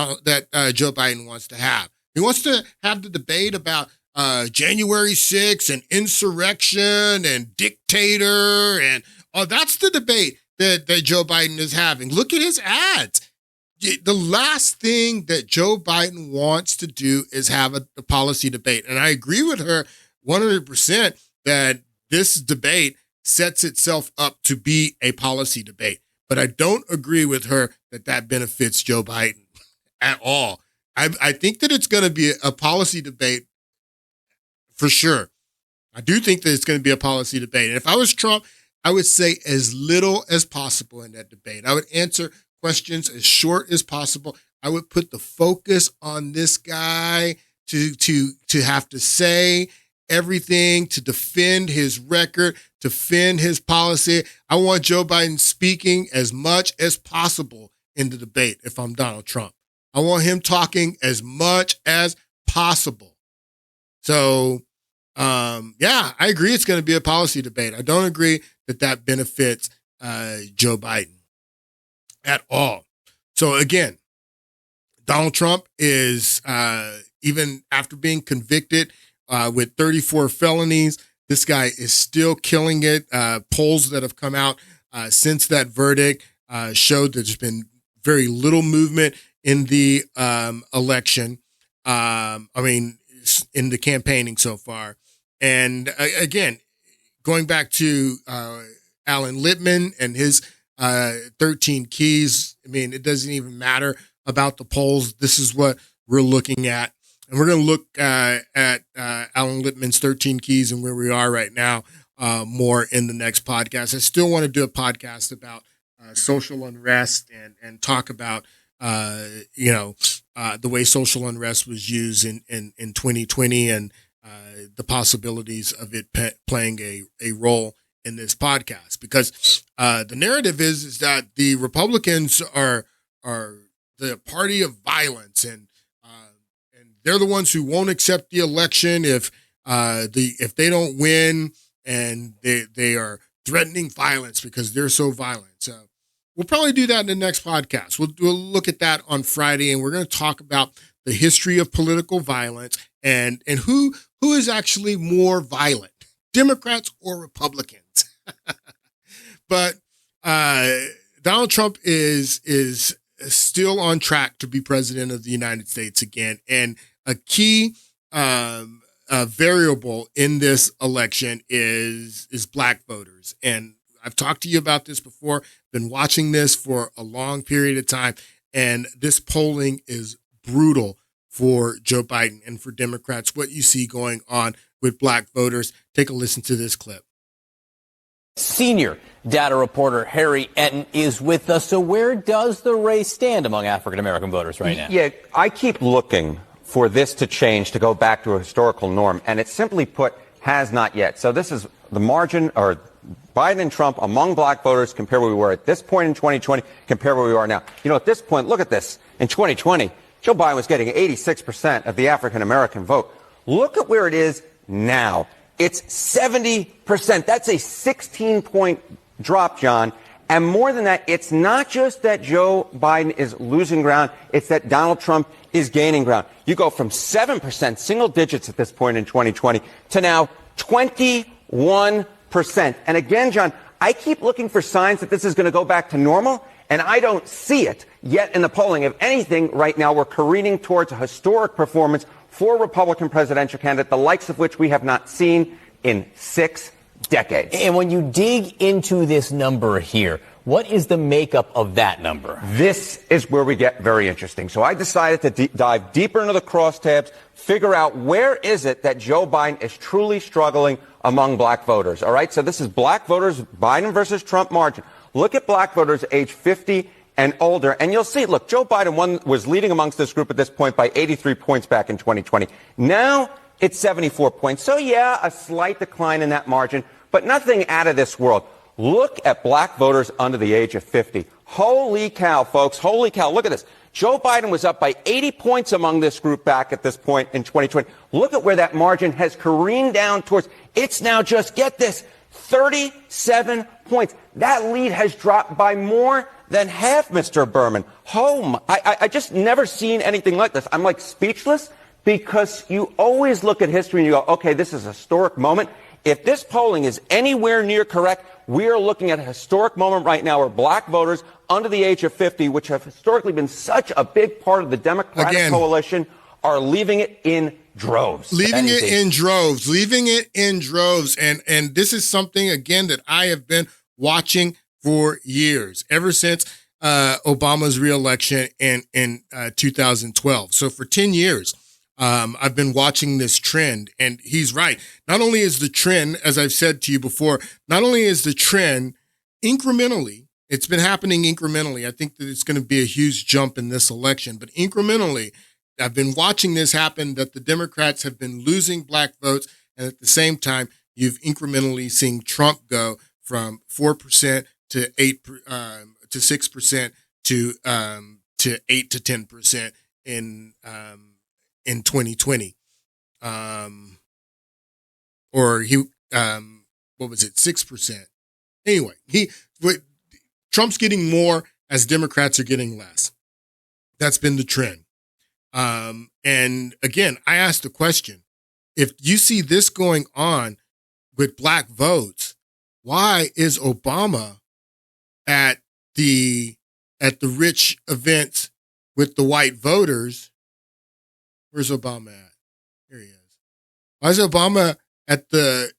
Joe Biden wants to have. He wants to have the debate about January 6th and insurrection and dictator and that's the debate that Joe Biden is having. Look at his ads. The last thing that Joe Biden wants to do is have a policy debate. And I agree with her 100% that this debate sets itself up to be a policy debate. But I don't agree with her that benefits Joe Biden at all. I think that it's going to be a policy debate for sure. I do think that it's going to be a policy debate. And if I was Trump, I would say as little as possible in that debate. I would answer questions as short as possible. I would put the focus on this guy to have to say everything, to defend his record, to defend his policy. I want Joe Biden speaking as much as possible in the debate if I'm Donald Trump. I want him talking as much as possible. So, yeah, I agree it's going to be a policy debate. I don't agree that benefits Joe Biden at all. So again, Donald Trump is, even after being convicted with 34 felonies, this guy is still killing it. Polls that have come out since that verdict showed that there's been very little movement in the election. In the campaigning so far. And again, going back to Alan Lippman and his 13 keys, it doesn't even matter about the polls. This is what we're looking at. And we're going to look at Alan Lippman's 13 keys and where we are right now more in the next podcast. I still want to do a podcast about social unrest and talk about, the way social unrest was used in 2020 and the possibilities of it playing a role in this podcast. Because the narrative is that the Republicans are the party of violence and they're the ones who won't accept the election if they don't win, and they are threatening violence because they're so violent. So we'll probably do that in the next podcast. We'll look at that on Friday, and we're going to talk about the history of political violence and who is actually more violent, Democrats or Republicans. But Donald Trump is still on track to be president of the United States again, and a key variable in this election is black voters. And I've talked to you about this before, been watching this for a long period of time, and this polling is brutal for Joe Biden and for Democrats, what you see going on with black voters. Take a listen to this clip. Senior data reporter Harry Etten is with us. So where does the race stand among African-American voters right now? Yeah, I keep looking for this to change, to go back to a historical norm, and it simply put has not yet. So this is the margin, or Biden and Trump among black voters, compare where we were at this point in 2020, compare where we are now. At this point, look at this. In 2020, Joe Biden was getting 86% of the African-American vote. Look at where it is now. It's 70%. That's a 16-point drop, John. And more than that, it's not just that Joe Biden is losing ground, it's that Donald Trump is gaining ground. You go from 7%, single digits at this point in 2020, to now 21%. And again, John, I keep looking for signs that this is going to go back to normal, and I don't see it yet in the polling. If anything, right now we're careening towards a historic performance for a Republican presidential candidate, the likes of which we have not seen in 6 decades. And when you dig into this number here, what is the makeup of that number? This is where we get very interesting. So I decided to dive deeper into the crosstabs, figure out where is it that Joe Biden is truly struggling among black voters. All right, so this is black voters, Biden versus Trump margin. Look at black voters age 50 and older, and you'll see, look, Joe Biden was leading amongst this group at this point by 83 points back in 2020. Now it's 74 points. So yeah, a slight decline in that margin, but nothing out of this world. Look at black voters under the age of 50. Holy cow, folks. Holy cow. Look at this. Joe Biden was up by 80 points among this group back at this point in 2020. Look at where that margin has careened down towards. It's now just, get this, 37 points. That lead has dropped by more than half, Mr. Berman. I just never seen anything like this. I'm like speechless. because you always look at history and you go, okay, this is a historic moment. If this polling is anywhere near correct, we are looking at a historic moment right now where black voters under the age of 50, which have historically been such a big part of the Democratic coalition, are leaving it in droves. Leaving it in droves. And this is something, again, that I have been watching for years, ever since Obama's reelection in 2012. So for 10 years, I've been watching this trend, and he's right. Not only is the trend, as I've said to you before, not only is the trend incrementally, it's been happening incrementally. I think that it's going to be a huge jump in this election, but incrementally, I've been watching this happen, that the Democrats have been losing black votes. And at the same time, you've incrementally seen Trump go from 4% to 8 to 6% to 8 to 10% in 2020. Or he, what was it? 6%. Anyway, Trump's getting more as Democrats are getting less. That's been the trend. And again, I asked the question, if you see this going on with black votes, why is Obama at the rich events with the white voters? Where's Obama at? Here he is. Why is Obama at the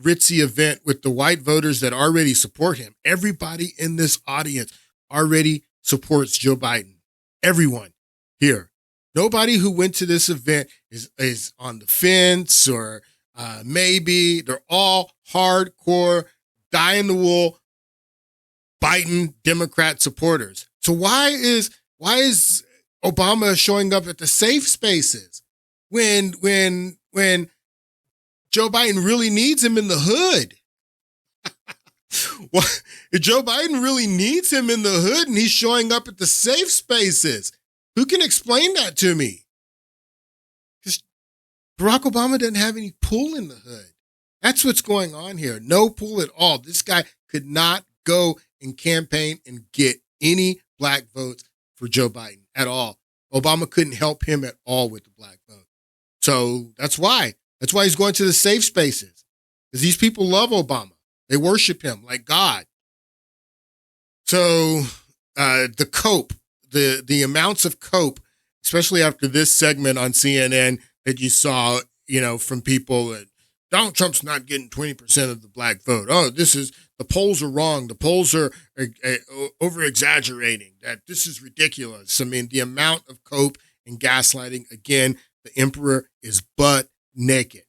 ritzy event with the white voters that already support him? Everybody in this audience already supports Joe Biden. Everyone here. Nobody who went to this event is on the fence or maybe. They're all hardcore, die-in-the-wool Biden Democrat supporters. So why is Obama showing up at the safe spaces when Joe Biden really needs him in the hood? Joe Biden really needs him in the hood, and he's showing up at the safe spaces. Who can explain that to me? Because Barack Obama doesn't have any pull in the hood. That's what's going on here. No pull at all. This guy could not go and campaign and get any black votes for Joe Biden at all. Obama couldn't help him at all with the black vote. So that's why. That's why he's going to the safe spaces. Because these people love Obama. They worship him like God. So the cope. The amounts of cope, especially after this segment on CNN that you saw, from people that Donald Trump's not getting 20% of the black vote. Oh, the polls are wrong. The polls are over exaggerating. That this is ridiculous. I mean, the amount of cope and gaslighting. Again, the emperor is butt naked.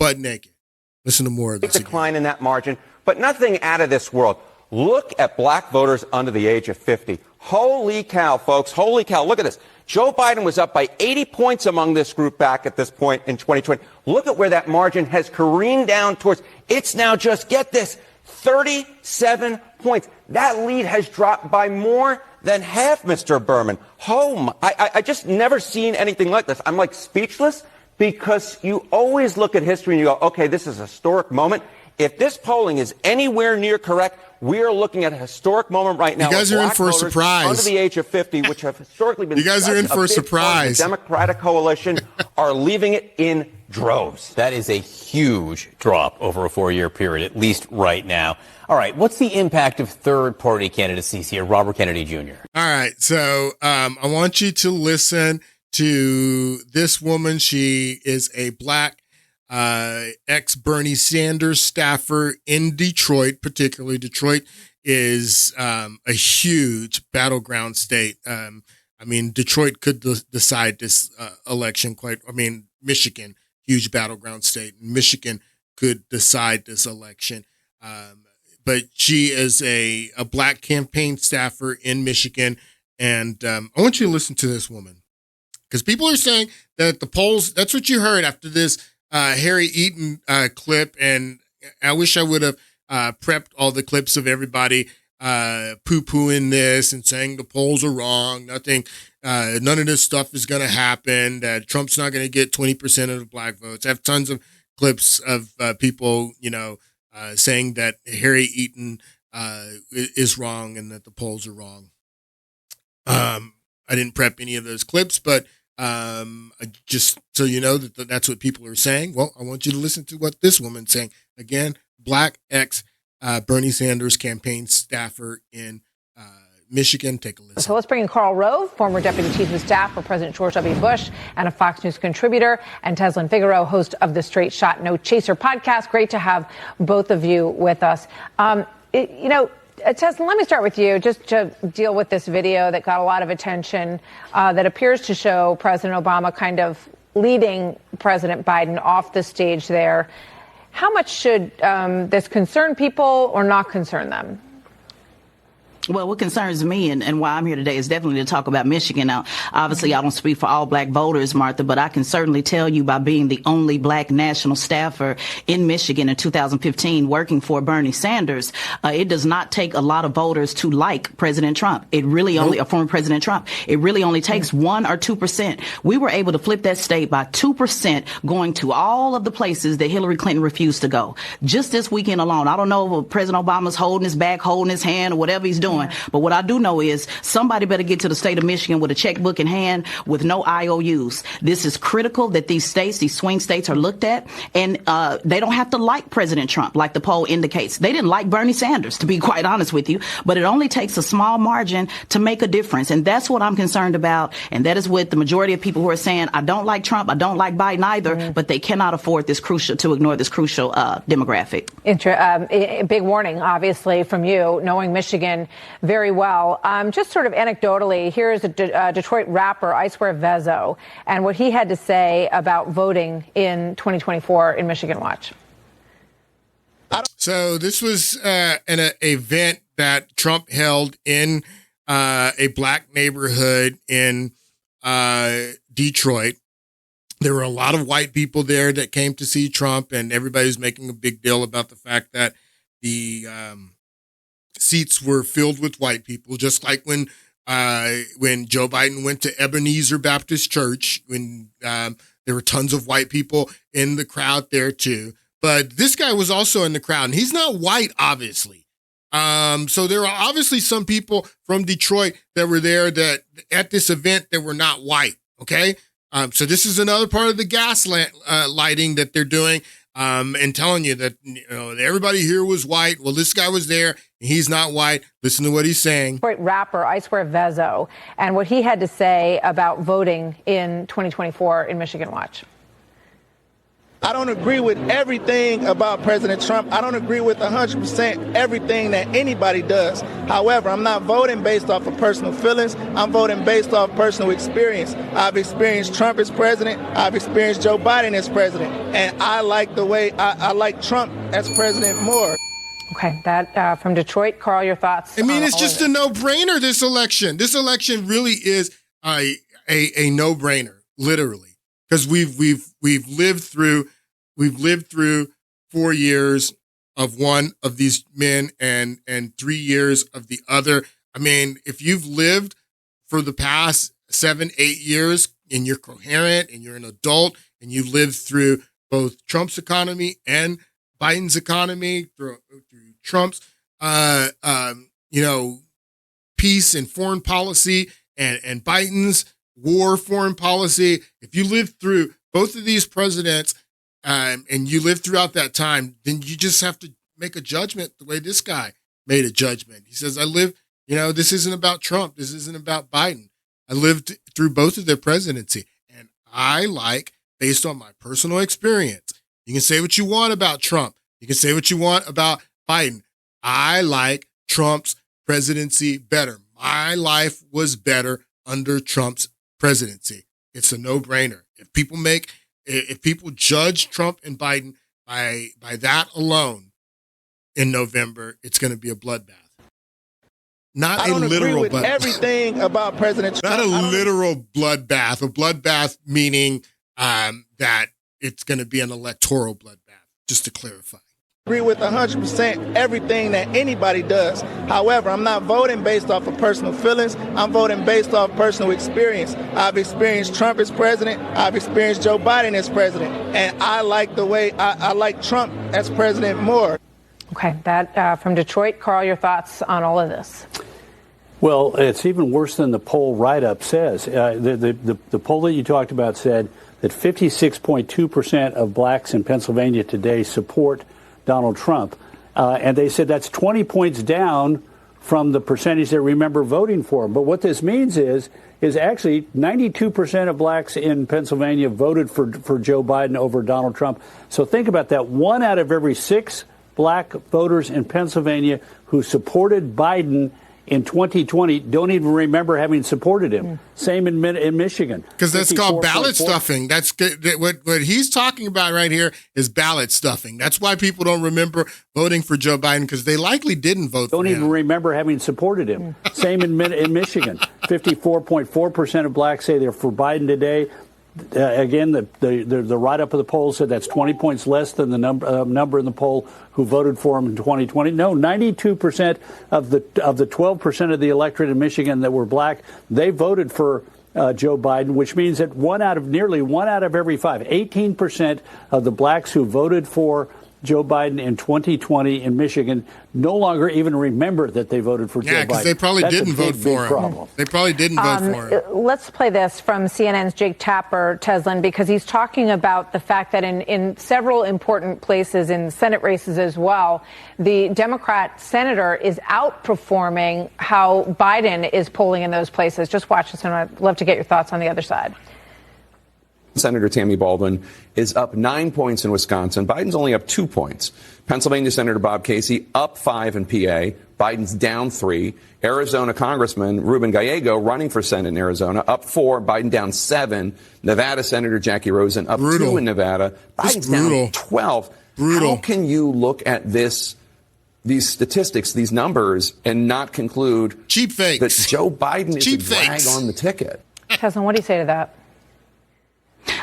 Listen to more of this. Decline in that margin, but nothing out of this world. Look at black voters under the age of 50. Holy cow, folks. Holy cow. Look at this. Joe Biden was up by 80 points among this group back at this point in 2020. Look at where that margin has careened down towards. It's now just, get this, 37 points. That lead has dropped by more than half, Mr. Berman. I just never seen anything like this. I'm like speechless, because you always look at history and you go, okay, this is a historic moment. If this polling is anywhere near correct, we are looking at a historic moment right now. You guys are in for a surprise. Under the age of 50, which have historically been you guys are in for a surprise. The Democratic coalition are leaving it in droves. That is a huge drop over a 4-year period, at least right now. All right, what's the impact of third-party candidacies here? Robert Kennedy Jr. All right, so I want you to listen to this woman. She is a black ex-Bernie Sanders staffer in Detroit. Particularly, Detroit is a huge battleground state. Detroit could decide this election Michigan, huge battleground state. Michigan could decide this election. But she is a black campaign staffer in Michigan. And I want you to listen to this woman, because people are saying that the polls, that's what you heard after this Harry Eaton clip, and I wish I would have prepped all the clips of everybody poo-pooing this and saying the polls are wrong. None of this stuff is going to happen. That Trump's not going to get 20% of the black votes. I have tons of clips of people, saying that Harry Eaton is wrong and that the polls are wrong. I didn't prep any of those clips, but Just so you know that's what people are saying. Well, I want you to listen to what this woman's saying. Again, Black ex Bernie Sanders campaign staffer in Michigan. Take a listen. So let's bring in Karl Rove, former deputy chief of staff for President George W. Bush and a Fox News contributor, and Teslin Figaro, host of the Straight Shot No Chaser podcast. Great to have both of you with us. Teslin, let me start with you just to deal with this video that got a lot of attention that appears to show President Obama kind of leading President Biden off the stage there. How much should this concern people or not concern them? Well, what concerns me and why I'm here today is definitely to talk about Michigan. Now, obviously, I don't speak for all black voters, Martha, but I can certainly tell you by being the only black national staffer in Michigan in 2015 working for Bernie Sanders, it does not take a lot of voters to like President Trump. It really only, former President Trump, it really only takes 1 or 2%. We were able to flip that state by 2% going to all of the places that Hillary Clinton refused to go. Just this weekend alone, I don't know if President Obama's holding his back, holding his hand, or whatever he's doing. But what I do know is somebody better get to the state of Michigan with a checkbook in hand with no IOUs. This is critical that these states, these swing states, are looked at. And they don't have to like President Trump, like the poll indicates. They didn't like Bernie Sanders, to be quite honest with you. But it only takes a small margin to make a difference. And that's what I'm concerned about. And that is what the majority of people who are saying, I don't like Trump, I don't like Biden either, but they cannot afford this to ignore this crucial demographic. Big warning, obviously, from you, knowing Michigan very well. Just sort of anecdotally, here's a Detroit rapper, I Swear Vezo, and what he had to say about voting in 2024 in Michigan. Watch. So this was an event that Trump held in a black neighborhood in Detroit. There were a lot of white people there that came to see Trump, and everybody was making a big deal about the fact that the seats were filled with white people, just like when Joe Biden went to Ebenezer Baptist Church, when there were tons of white people in the crowd there too. But this guy was also in the crowd, and he's not white, obviously. So there are obviously some people from Detroit that were there that at this event that were not white. Okay. So this is another part of the lighting that they're doing. And telling you that, everybody here was white. Well, this guy was there and he's not white. Listen to what he's saying. Detroit rapper, I Swear Vezo, and what he had to say about voting in 2024 in Michigan. Watch. I don't agree with everything about President Trump. I don't agree with 100% everything that anybody does. However, I'm not voting based off of personal feelings. I'm voting based off personal experience. I've experienced Trump as president. I've experienced Joe Biden as president. And I like the way I like Trump as president more. Okay, that from Detroit. Carl, your thoughts? I mean, it's just a no-brainer, this election. This election really is a no-brainer, literally. Because we've lived through 4 years of one of these men and 3 years of the other. I mean, if you've lived for the past 7-8 years and you're coherent and you're an adult and you've lived through both Trump's economy and Biden's economy, through Trump's peace and foreign policy and Biden's war foreign policy, if you lived through both of these presidents and you lived throughout that time, then you just have to make a judgment the way this guy made a judgment. He says, this isn't about Trump. This isn't about Biden. I lived through both of their presidency. And I like, based on my personal experience, you can say what you want about Trump. You can say what you want about Biden. I like Trump's presidency better. My life was better under Trump's presidency. It's a no-brainer. If people judge Trump and Biden by that alone in November, it's going to be a bloodbath. Not a literal bloodbath. Everything about President Trump. Not a literal bloodbath. A bloodbath meaning that it's going to be an electoral bloodbath, just to clarify. Agree with 100% everything that anybody does. However, I'm not voting based off of personal feelings. I'm voting based off personal experience. I've experienced Trump as president. I've experienced Joe Biden as president. And I like the way I like Trump as president more. Okay, that from Detroit. Carl, your thoughts on all of this? Well, it's even worse than the poll write-up says. The poll that you talked about said that 56.2% of blacks in Pennsylvania today support Donald Trump. And they said that's 20 points down from the percentage that remember voting for him. But what this means is actually 92% of blacks in Pennsylvania voted for Joe Biden over Donald Trump. So think about that. 1 out of every 6 black voters in Pennsylvania who supported Biden in 2020 don't even remember having supported him. Same in Michigan. Because that's called ballot stuffing. That's what he's talking about right here is ballot stuffing. That's why people don't remember voting for Joe Biden, because they likely didn't vote for him. Don't even remember having supported him. Same in Michigan. 54.4% of blacks say they're for Biden today. Again, the write-up of the poll said that's 20 points less than the number in the poll who voted for him in 2020. No, 92% of the 12% of the electorate in Michigan that were black, they voted for Joe Biden, which means that nearly one out of every 5, 18% of the blacks who voted for Joe Biden in 2020 in Michigan no longer even remember that they voted for Joe Biden. Yeah, because they probably didn't vote for him. Problem. They probably didn't vote for him. Let's play this from CNN's Jake Tapper, Teslin, because he's talking about the fact that in several important places, in Senate races as well, the Democrat senator is outperforming how Biden is polling in those places. Just watch this, and I'd love to get your thoughts on the other side. Senator Tammy Baldwin is up 9 points in Wisconsin. Biden's only up 2 points. Pennsylvania Senator Bob Casey up 5 in PA. Biden's down 3. Arizona Congressman Ruben Gallego running for Senate in Arizona up 4. Biden down 7. Nevada Senator Jackie Rosen up 2 in Nevada. Biden's down 12. How can you look at these statistics, these numbers, and not conclude cheap fakes that Joe Biden is a drag on the ticket? Teslin, what do you say to that?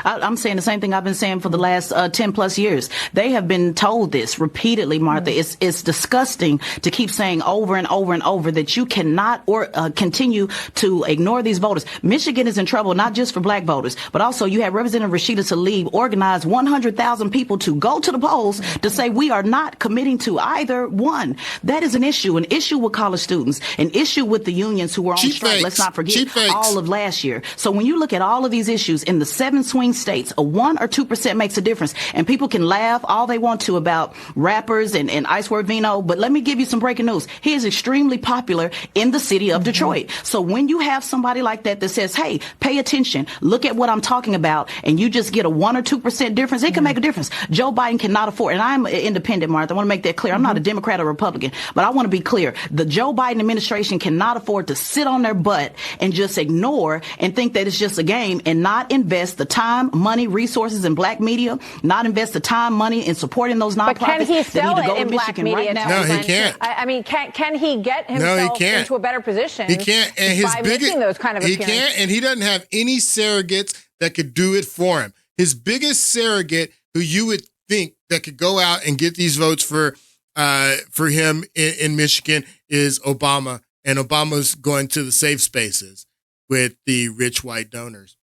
I'm saying the same thing I've been saying for the last 10 plus years. They have been told this repeatedly, Martha. It's disgusting to keep saying over and over and over that you cannot continue to ignore these voters. Michigan is in trouble, not just for black voters, but also you have Representative Rashida Tlaib organize 100,000 people to go to the polls to say we are not committing to either one. That is an issue with college students, an issue with the unions who were on strike. Let's not forget all of last year. So when you look at all of these issues in the 7 swing states, a 1 or 2% makes a difference. And people can laugh all they want to about rappers and Ice Word Vino, but let me give you some breaking news. He is extremely popular in the city of Detroit. So when you have somebody like that says, hey, pay attention, look at what I'm talking about, and you just get a 1 or 2% difference, it can make a difference. Joe Biden cannot afford, and I'm independent, Martha. I want to make that clear. I'm not a Democrat or Republican, but I want to be clear. The Joe Biden administration cannot afford to sit on their butt and just ignore and think that it's just a game and not invest the time, money, resources in black media, not invest the time, money in supporting those nonprofits. But can he sell it in black media? Right now. No, he can't. I mean, can he get himself into a better position? He can't. And by making those kind of appearances? He can't, and he doesn't have any surrogates that could do it for him. His biggest surrogate, who you would think that could go out and get these votes for him in Michigan, is Obama, and Obama's going to the safe spaces with the rich white donors.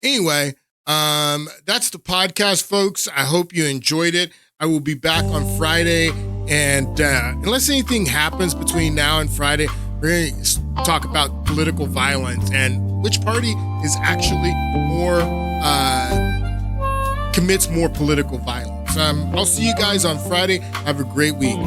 Anyway, that's the podcast, folks. I hope you enjoyed it. I will be back on Friday, and unless anything happens between now and Friday, we're going to talk about political violence and which party is actually more commits more political violence. I'll see you guys on Friday. Have a great week.